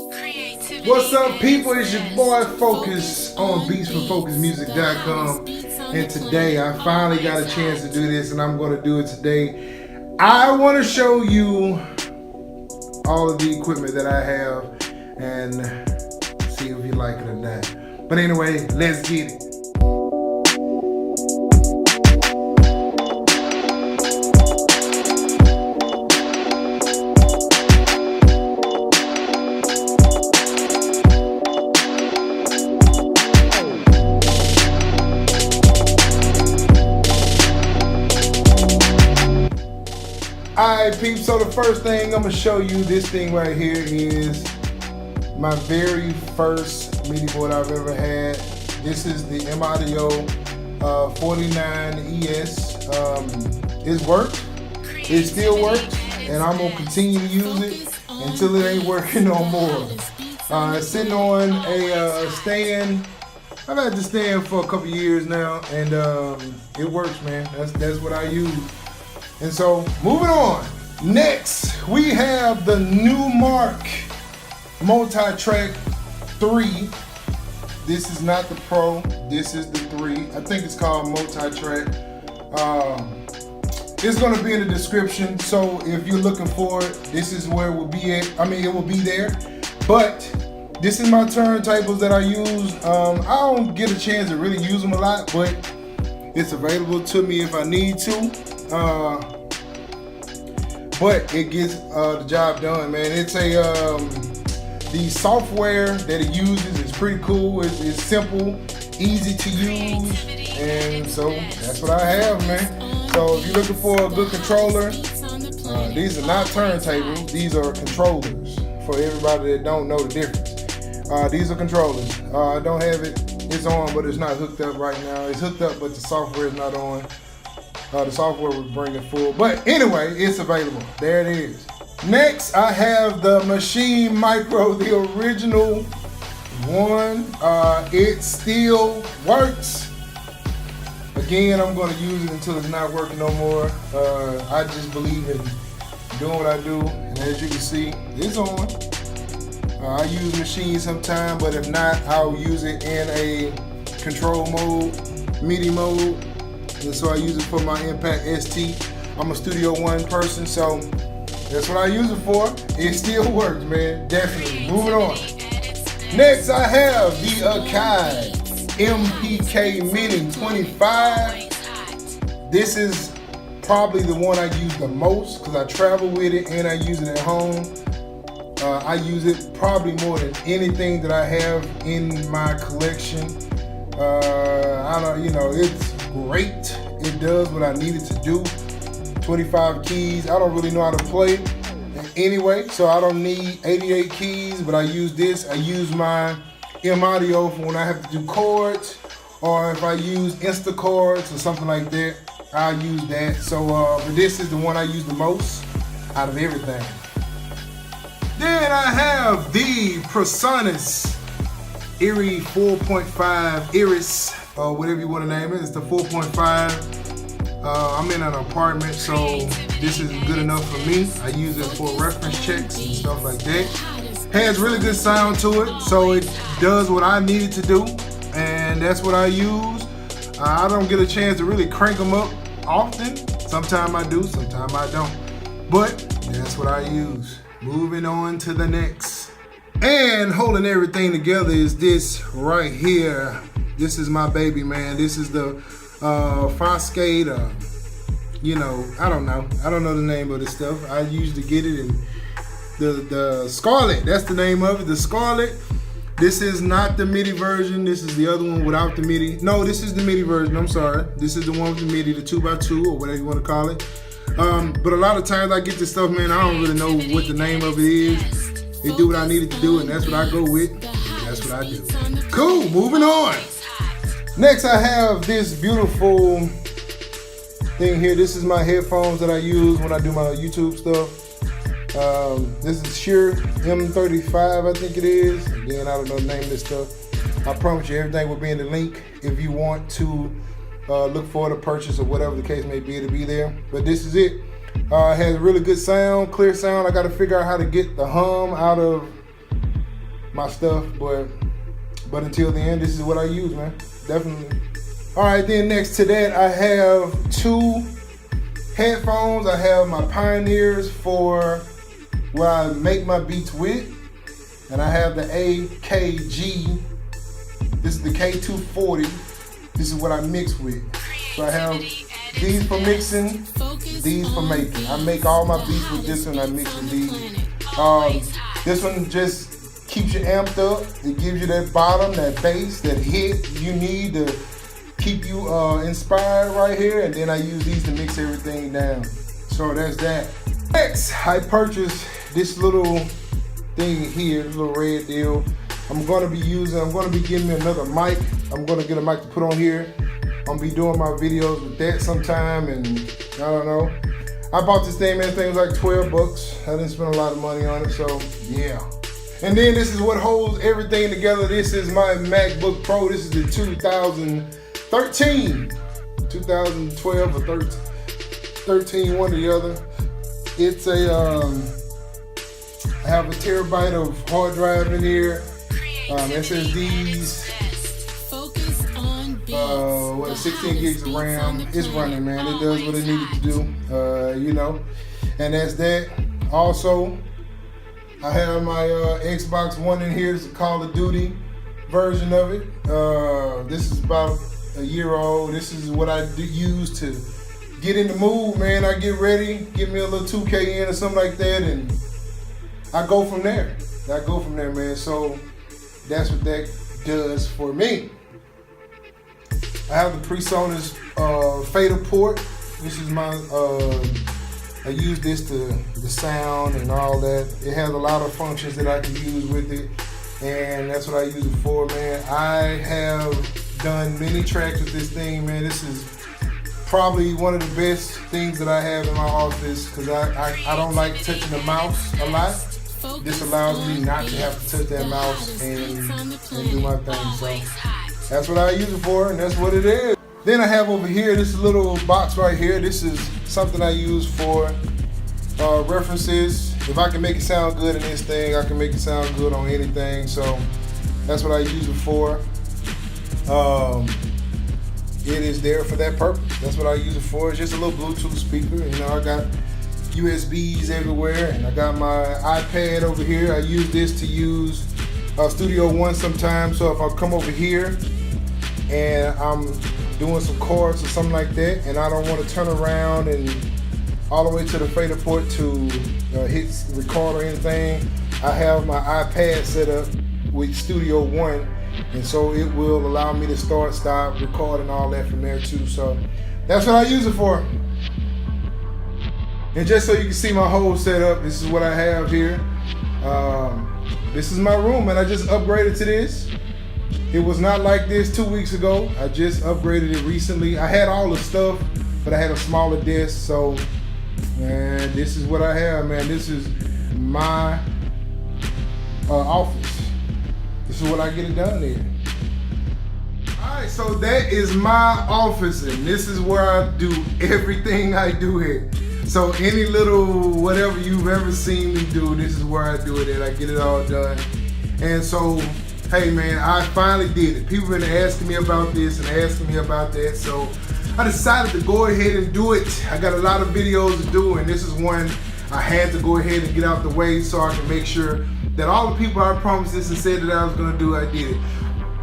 What's up, people? It's your boy Focus on beatsforfocusmusic.com, and today I finally got a chance to do this, and I'm going to do it today. I want to show you all of the equipment that I have and see if you like it or not. But anyway, let's get it. Alright, peeps, so the first thing I'm going to show you, this thing right here is my very first MIDI board I've ever had. This is the M-Audio 49ES. It's worked. It still works, and I'm going to continue to use it until it ain't working no more. It's sitting on a stand. I've had this stand for a couple years now, and it works, man. That's what I use. And so, moving on. Next, we have the Newmark Multi-Track 3. This is not the Pro. This is the 3. I think it's called Multi-Track. It's going to be in the description. So, if you're looking for it, this is where it will be at. I mean, it will be there. But this is my turntables that I use. I don't get a chance to really use them a lot, but it's available to me if I need to. But it gets the job done, man. It's the software that it uses is pretty cool. It's simple, easy to use, and so that's what I have, man. So if you're looking for a good controller, these are not turntables. These are controllers. For everybody that don't know the difference, these are controllers. I don't have it. It's on, but it's not hooked up right now. It's hooked up, but the software is not on. The software will bring it full. But anyway, it's available. There it is. Next, I have the Maschine Mikro, the original one. It still works. Again, I'm going to use it until it's not working no more. I just believe in doing what I do. And as you can see, it's on. I use Maschine sometime, but if not, I'll use it in a control mode, MIDI mode. And so I use it for my Impact ST. I'm a Studio One person, so that's what I use it for. It still works, man. Definitely. Moving on. Next, I have the Akai MPK Mini 25. This is probably the one I use the most because I travel with it and I use it at home. I use it probably more than anything that I have in my collection. It's great. It does what I need it to do. 25 keys. I don't really know how to play anyway, so I don't need 88 keys, but I use this. I use my M-Audio for when I have to do chords, or if I use Insta chords or something like that, I use that. So, but this is the one I use the most out of everything. Then I have the Presonus Erie 4.5 Iris, or whatever you want to name it. It's the 4.5. I'm in an apartment, so this is good enough for me. I use it for reference checks and stuff like that. Has really good sound to it, so it does what I need it to do, and that's what I use. I don't get a chance to really crank them up often. Sometimes I do, sometimes I don't. But that's what I use. Moving on to the next. And holding everything together is this right here. This is my baby, man. This is the Foscade, I don't know. I don't know the name of this stuff. I usually get it in the Scarlet. That's the name of it, the Scarlet. This is not the MIDI version. This is the other one without the MIDI. No, this is the MIDI version. I'm sorry. This is the one with the MIDI, the 2x2 or whatever you want to call it. But a lot of times I get this stuff, man, I don't really know what the name of it is. It do what I need it to do, and that's what I go with. That's what I do. Cool, moving on. Next, I have this beautiful thing here. This is my headphones that I use when I do my YouTube stuff. This is Shure M35, I think it is. Again, I don't know the name of this stuff. I promise you, everything will be in the link if you want to look for it or purchase or whatever the case may be, to be there. But this is it. It has really good sound, clear sound. I got to figure out how to get the hum out of my stuff, but until the end, this is what I use, man. Definitely. All right, then next to that, I have 2 headphones. I have my Pioneers for where I make my beats with, and I have the AKG. This is the K240. This is what I mix with. So I have these for mixing, these for making. I make all my beats with this one. I mix with these. This one just keeps you amped up. It gives you that bottom, that bass, that hit you need to keep you inspired right here. And then I use these to mix everything down. So that's that. Next, I purchased this little thing here, this little red deal. I'm gonna be getting me another mic. I'm gonna get a mic to put on here. I'm gonna be doing my videos with that sometime, and I don't know. I bought this thing, man. This thing was like 12 bucks. I didn't spend a lot of money on it, so yeah. And then this is what holds everything together. This is my MacBook Pro. This is the 2013, 2012 or 13, one or the other. It's a, I have a terabyte of hard drive in here. SSDs, 16 gigs of RAM. It's running, man. It does what it needed to do, you know. And that's that. Also, I have my Xbox One in here. It's a Call of Duty version of it. This is about a year old. This is what I use to get in the mood, man. I get ready, get me a little 2K in or something like that, and I go from there. Man. So that's what that does for me. I have the Presonus Faderport. This is my, I use this to the sound and all that. It has a lot of functions that I can use with it, and that's what I use it for, man. I have done many tracks with this thing, man. This is probably one of the best things that I have in my office, because I don't like touching the mouse a lot. This allows me not to have to touch that mouse and do my thing. So that's what I use it for, and that's what it is. Then I have over here this little box right here. This is something I use for references. If I can make it sound good in this thing, I can make it sound good on anything. So that's what I use it for. It is there for that purpose. That's what I use it for. It's just a little Bluetooth speaker. You know, I got USBs everywhere, and I got my iPad over here. I use this to use Studio One sometimes. So if I come over here and I'm doing some chords or something like that, and I don't want to turn around and all the way to the Faderport to hit record or anything, I have my iPad set up with Studio One, and so it will allow me to start, stop, record, and all that from there too. So that's what I use it for. And just so you can see my whole setup, this is what I have here. This is my room, and I just upgraded to this. It was not like this 2 weeks ago. I just upgraded it recently. I had all the stuff, but I had a smaller desk. So, man, this is what I have, man. This is my office. This is what I get it done in. All right, so that is my office, and this is where I do everything I do here. So any little whatever you've ever seen me do, this is where I do it, and I get it all done. And so, hey man, I finally did it. People have been asking me about this and asking me about that, so I decided to go ahead and do it. I got a lot of videos to do, and this is one I had to go ahead and get out the way so I can make sure that all the people I promised this and said that I was gonna do, I did it.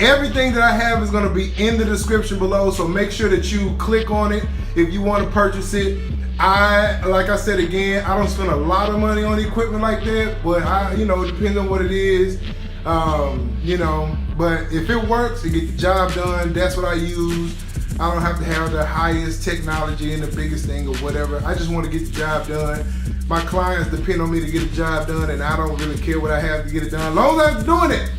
Everything that I have is gonna be in the description below, so make sure that you click on it if you wanna purchase it. Like I said again, I don't spend a lot of money on equipment like that, but it depends on what it is, but if it works, it gets the job done. That's what I use. I don't have to have the highest technology and the biggest thing or whatever. I just want to get the job done. My clients depend on me to get the job done, and I don't really care what I have to get it done, as long as I'm doing it.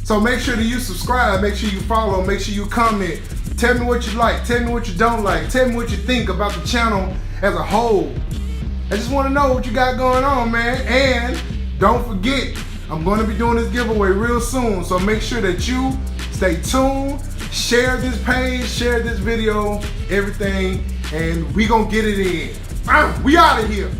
So make sure that you subscribe, make sure you follow, make sure you comment. Tell me what you like, tell me what you don't like, tell me what you think about the channel as a whole. I just want to know what you got going on, man. And don't forget, I'm going to be doing this giveaway real soon, so make sure that you stay tuned, share this page, share this video, everything, and we gonna get it in. We out of here.